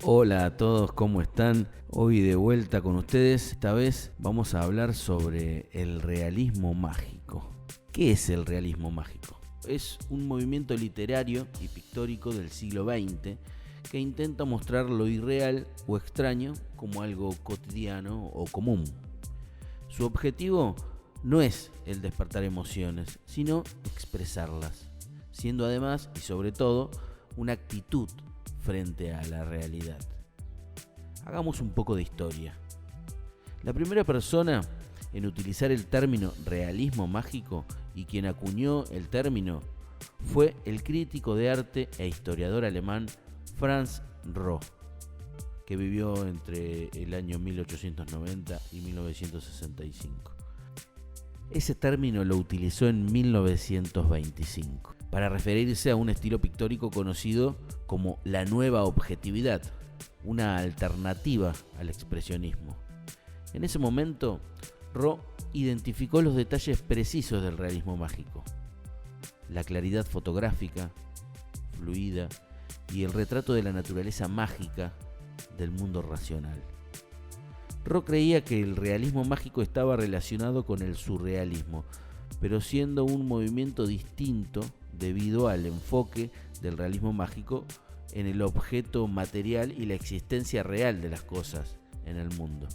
Hola a todos, ¿cómo están? Hoy de vuelta con ustedes. Esta vez vamos a hablar sobre el realismo mágico. ¿Qué es el realismo mágico? Es un movimiento literario y pictórico del siglo XX que intenta mostrar lo irreal o extraño como algo cotidiano o común. Su objetivo no es el despertar emociones, sino expresarlas, siendo además y sobre todo una actitud frente a la realidad. Hagamos un poco de historia. La primera persona en utilizar el término realismo mágico y quien acuñó el término fue el crítico de arte e historiador alemán Franz Roh, que vivió entre el año 1890 y 1965. Ese término lo utilizó en 1925 para referirse a un estilo pictórico conocido como la nueva objetividad, una alternativa al expresionismo. En ese momento, Roh identificó los detalles precisos del realismo mágico: la claridad fotográfica, fluida, y el retrato de la naturaleza mágica del mundo racional. Roh creía que el realismo mágico estaba relacionado con el surrealismo, pero siendo un movimiento distinto debido al enfoque del realismo mágico en el objeto material y la existencia real de las cosas en el mundo.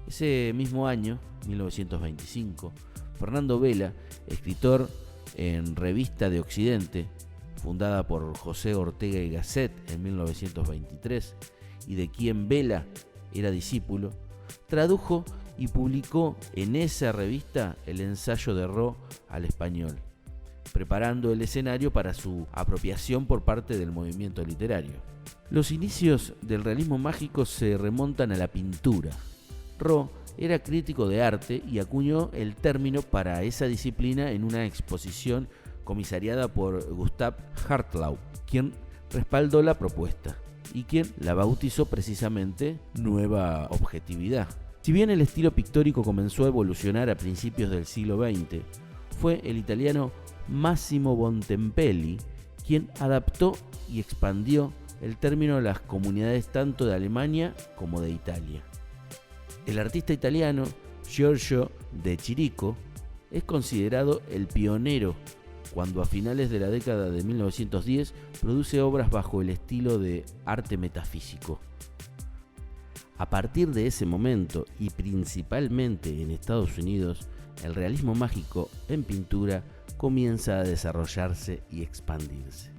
Ese mismo año, 1925, Fernando Vela, escritor en Revista de Occidente, fundada por José Ortega y Gasset en 1923, y de quien Vela era discípulo, tradujo y publicó en esa revista el ensayo de Roh al español, preparando el escenario para su apropiación por parte del movimiento literario. Los inicios del realismo mágico se remontan a la pintura. Roh era crítico de arte y acuñó el término para esa disciplina en una exposición comisariada por Gustav Hartlaub, quien respaldó la propuesta y quien la bautizó precisamente Nueva Objetividad. Si bien el estilo pictórico comenzó a evolucionar a principios del siglo XX, fue el italiano Massimo Bontempelli quien adaptó y expandió el término a las comunidades tanto de Alemania como de Italia. El artista italiano Giorgio de Chirico es considerado el pionero cuando a finales de la década de 1910 produce obras bajo el estilo de arte metafísico. A partir de ese momento, y principalmente en Estados Unidos, el realismo mágico en pintura comienza a desarrollarse y expandirse.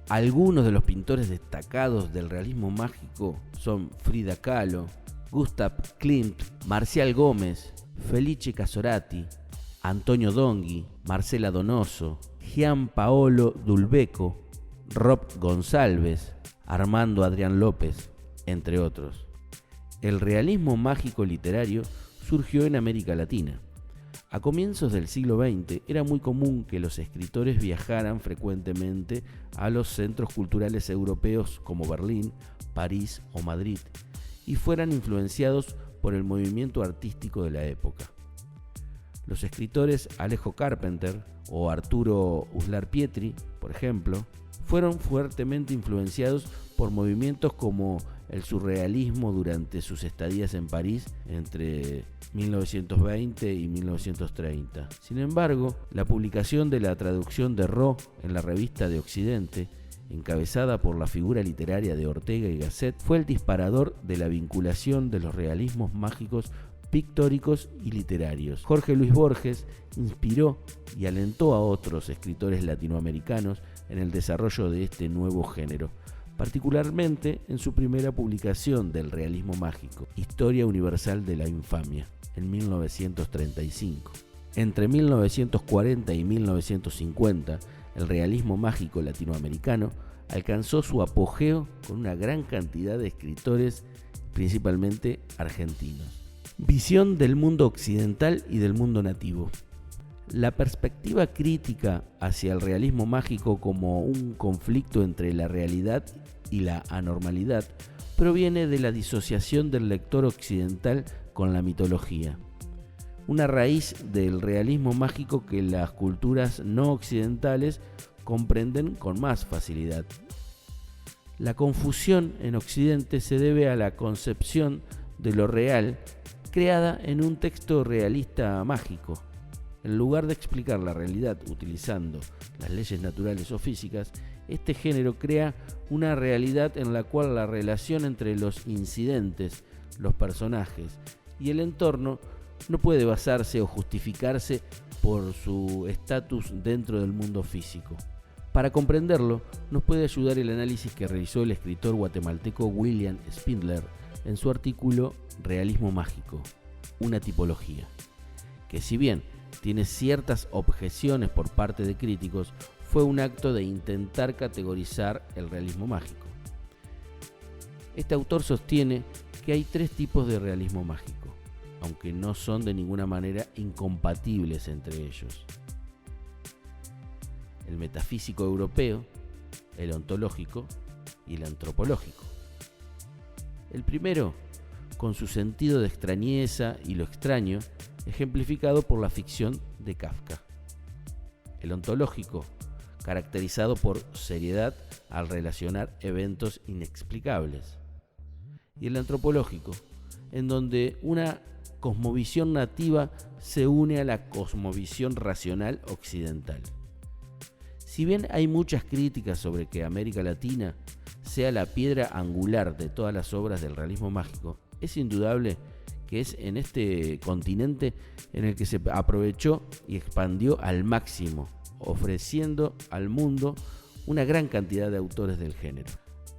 Algunos de los pintores destacados del realismo mágico son Frida Kahlo, Gustav Klimt, Marcial Gómez, Felice Casorati, Antonio Donghi, Marcela Donoso, Gian Paolo Dulbecco, Rob González, Armando Adrián López, entre otros. El realismo mágico literario surgió en América Latina. A comienzos del siglo XX era muy común que los escritores viajaran frecuentemente a los centros culturales europeos como Berlín, París o Madrid y fueran influenciados por el movimiento artístico de la época. Los escritores Alejo Carpenter o Arturo Uslar Pietri, por ejemplo, fueron fuertemente influenciados por movimientos como el surrealismo durante sus estadías en París entre 1920 y 1930. Sin embargo, la publicación de la traducción de Roh en la Revista de Occidente, encabezada por la figura literaria de Ortega y Gasset, fue el disparador de la vinculación de los realismos mágicos pictóricos y literarios. Jorge Luis Borges inspiró y alentó a otros escritores latinoamericanos en el desarrollo de este nuevo género, particularmente en su primera publicación del realismo mágico, Historia Universal de la Infamia, en 1935. Entre 1940 y 1950, el realismo mágico latinoamericano alcanzó su apogeo con una gran cantidad de escritores, principalmente argentinos. Visión del mundo occidental y del mundo nativo. La perspectiva crítica hacia el realismo mágico como un conflicto entre la realidad y la anormalidad proviene de la disociación del lector occidental con la mitología, una raíz del realismo mágico que las culturas no occidentales comprenden con más facilidad. La confusión en Occidente se debe a la concepción de lo real creada en un texto realista mágico. En lugar de explicar la realidad utilizando las leyes naturales o físicas, este género crea una realidad en la cual la relación entre los incidentes, los personajes y el entorno no puede basarse o justificarse por su estatus dentro del mundo físico. Para comprenderlo, nos puede ayudar el análisis que realizó el escritor guatemalteco William Spindler en su artículo Realismo mágico, una tipología, que si bien tiene ciertas objeciones por parte de críticos, fue un acto de intentar categorizar el realismo mágico. Este autor sostiene que hay 3 tipos de realismo mágico, aunque no son de ninguna manera incompatibles entre ellos: el metafísico europeo, el ontológico y el antropológico. El primero, con su sentido de extrañeza y lo extraño, ejemplificado por la ficción de Kafka. El ontológico, caracterizado por seriedad al relacionar eventos inexplicables. Y el antropológico, en donde una cosmovisión nativa se une a la cosmovisión racional occidental. Si bien hay muchas críticas sobre que América Latina sea la piedra angular de todas las obras del realismo mágico, es indudable que es en este continente en el que se aprovechó y expandió al máximo, ofreciendo al mundo una gran cantidad de autores del género.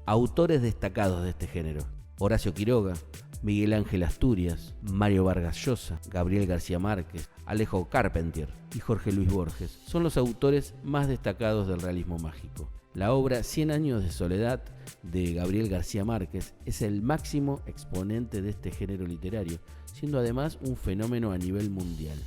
Autores destacados de este género: Horacio Quiroga, Miguel Ángel Asturias, Mario Vargas Llosa, Gabriel García Márquez, Alejo Carpentier y Jorge Luis Borges son los autores más destacados del realismo mágico. La obra 100 años de soledad de Gabriel García Márquez es el máximo exponente de este género literario, siendo además un fenómeno a nivel mundial.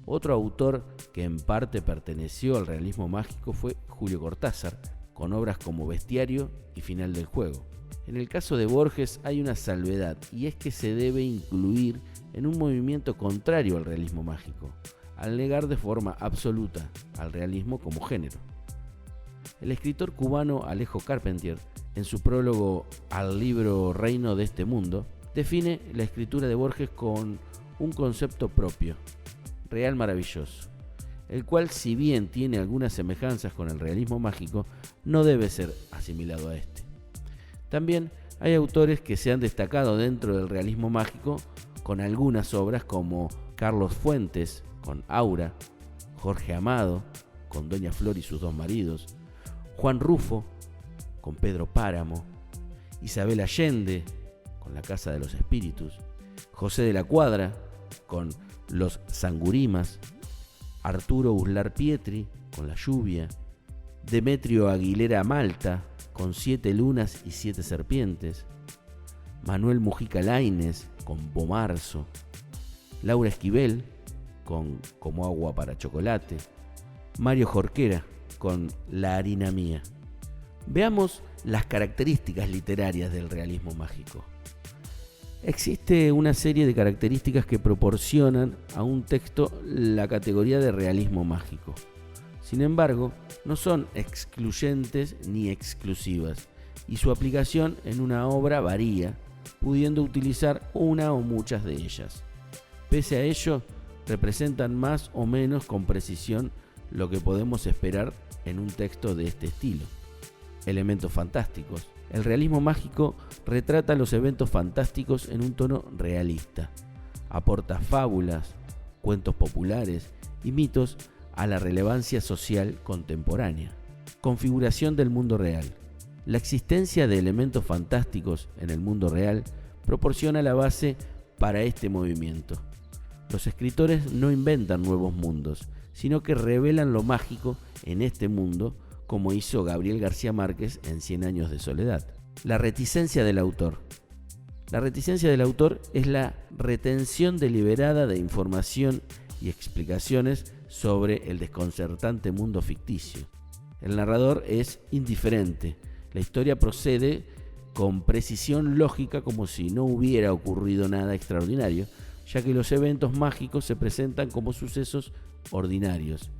Otro autor que en parte perteneció al realismo mágico fue Julio Cortázar, con obras como Bestiario y Final del juego. En el caso de Borges hay una salvedad, y es que se debe incluir en un movimiento contrario al realismo mágico, al negar de forma absoluta al realismo como género. El escritor cubano Alejo Carpentier, en su prólogo al libro Reino de este mundo, define la escritura de Borges con un concepto propio, real maravilloso, el cual, si bien tiene algunas semejanzas con el realismo mágico, no debe ser asimilado a este. También hay autores que se han destacado dentro del realismo mágico con algunas obras, como Carlos Fuentes con Aura, Jorge Amado con Doña Flor y sus 2 maridos, Juan Rufo con Pedro Páramo, Isabel Allende con La Casa de los Espíritus, José de la Cuadra con Los Sangurimas, Arturo Uslar Pietri con La Lluvia, Demetrio Aguilera Malta con 7 lunas y 7 serpientes, Manuel Mujica Lainez con Bomarzo, Laura Esquivel con Como agua para chocolate, Mario Jorquera con La harina mía. Veamos las características literarias del realismo mágico. Existe una serie de características que proporcionan a un texto la categoría de realismo mágico. Sin embargo, no son excluyentes ni exclusivas, y su aplicación en una obra varía, pudiendo utilizar una o muchas de ellas. Pese a ello, representan más o menos con precisión lo que podemos esperar en un texto de este estilo. Elementos fantásticos. El realismo mágico retrata los eventos fantásticos en un tono realista. Aporta fábulas, cuentos populares y mitos a la relevancia social contemporánea. Configuración del mundo real. La existencia de elementos fantásticos en el mundo real proporciona la base para este movimiento. Los escritores no inventan nuevos mundos, sino que revelan lo mágico en este mundo, como hizo Gabriel García Márquez en 100 años de soledad. La reticencia del autor. La reticencia del autor es la retención deliberada de información y explicaciones sobre el desconcertante mundo ficticio. El narrador es indiferente. La historia procede con precisión lógica, como si no hubiera ocurrido nada extraordinario, ya que los eventos mágicos se presentan como sucesos ordinarios,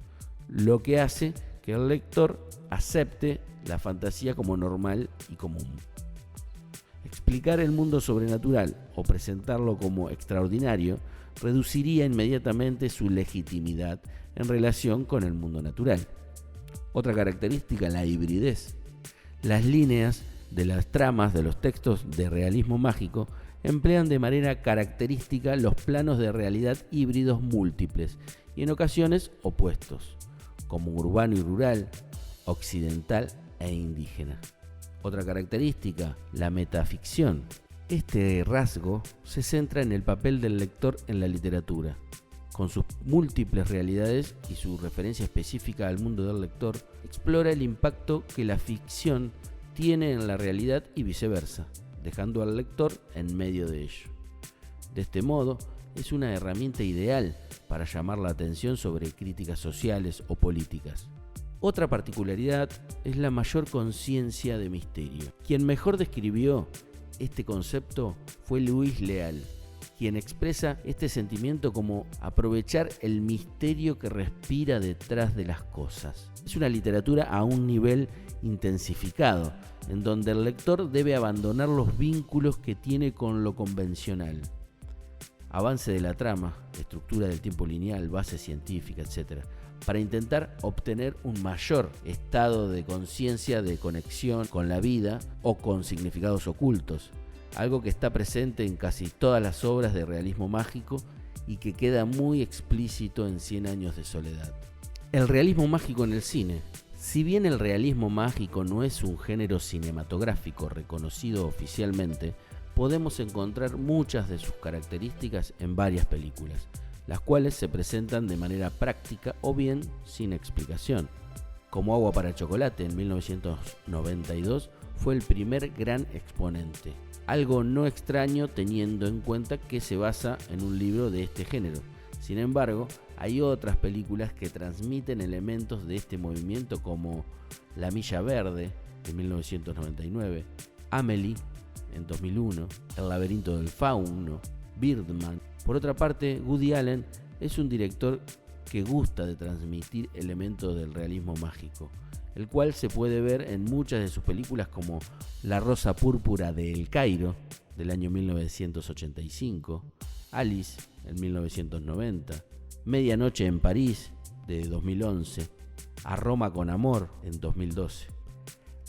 lo que hace que el lector acepte la fantasía como normal y común. Explicar el mundo sobrenatural o presentarlo como extraordinario reduciría inmediatamente su legitimidad en relación con el mundo natural. Otra característica, la hibridez. Las líneas de las tramas de los textos de realismo mágico emplean de manera característica los planos de realidad híbridos múltiples y en ocasiones opuestos, como urbano y rural, occidental e indígena. Otra característica, la metaficción. Este rasgo se centra en el papel del lector en la literatura. Con sus múltiples realidades y su referencia específica al mundo del lector, explora el impacto que la ficción tiene en la realidad y viceversa, dejando al lector en medio de ello. De este modo, es una herramienta ideal para llamar la atención sobre críticas sociales o políticas. Otra particularidad es la mayor conciencia de misterio. Quien mejor describió este concepto fue Luis Leal, quien expresa este sentimiento como aprovechar el misterio que respira detrás de las cosas. Es una literatura a un nivel intensificado, en donde el lector debe abandonar los vínculos que tiene con lo convencional. Avance de la trama, estructura del tiempo lineal, base científica, etc., para intentar obtener un mayor estado de conciencia de conexión con la vida o con significados ocultos, algo que está presente en casi todas las obras de realismo mágico y que queda muy explícito en 100 años de soledad. El realismo mágico en el cine. Si bien el realismo mágico no es un género cinematográfico reconocido oficialmente, podemos encontrar muchas de sus características en varias películas, las cuales se presentan de manera práctica o bien sin explicación. Como Agua para Chocolate en 1992 fue el primer gran exponente, algo no extraño teniendo en cuenta que se basa en un libro de este género. Sin embargo, hay otras películas que transmiten elementos de este movimiento como La Milla Verde de 1999, Amélie en 2001, El laberinto del fauno, Birdman. Por otra parte, Woody Allen es un director que gusta de transmitir elementos del realismo mágico, el cual se puede ver en muchas de sus películas como La Rosa Púrpura de El Cairo, del año 1985, Alice, en 1990, Medianoche en París, de 2011, A Roma con Amor, en 2012.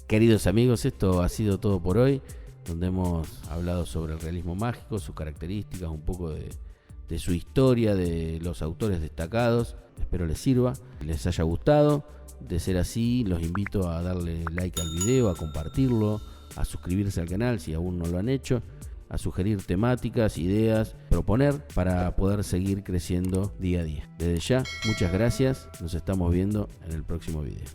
Queridos amigos, esto ha sido todo por hoy, donde hemos hablado sobre el realismo mágico, sus características, un poco de su historia, de los autores destacados. Espero les sirva, les haya gustado. De ser así, los invito a darle like al video, a compartirlo, a suscribirse al canal si aún no lo han hecho, a sugerir temáticas, ideas, proponer para poder seguir creciendo día a día. Desde ya, muchas gracias. Nos estamos viendo en el próximo video.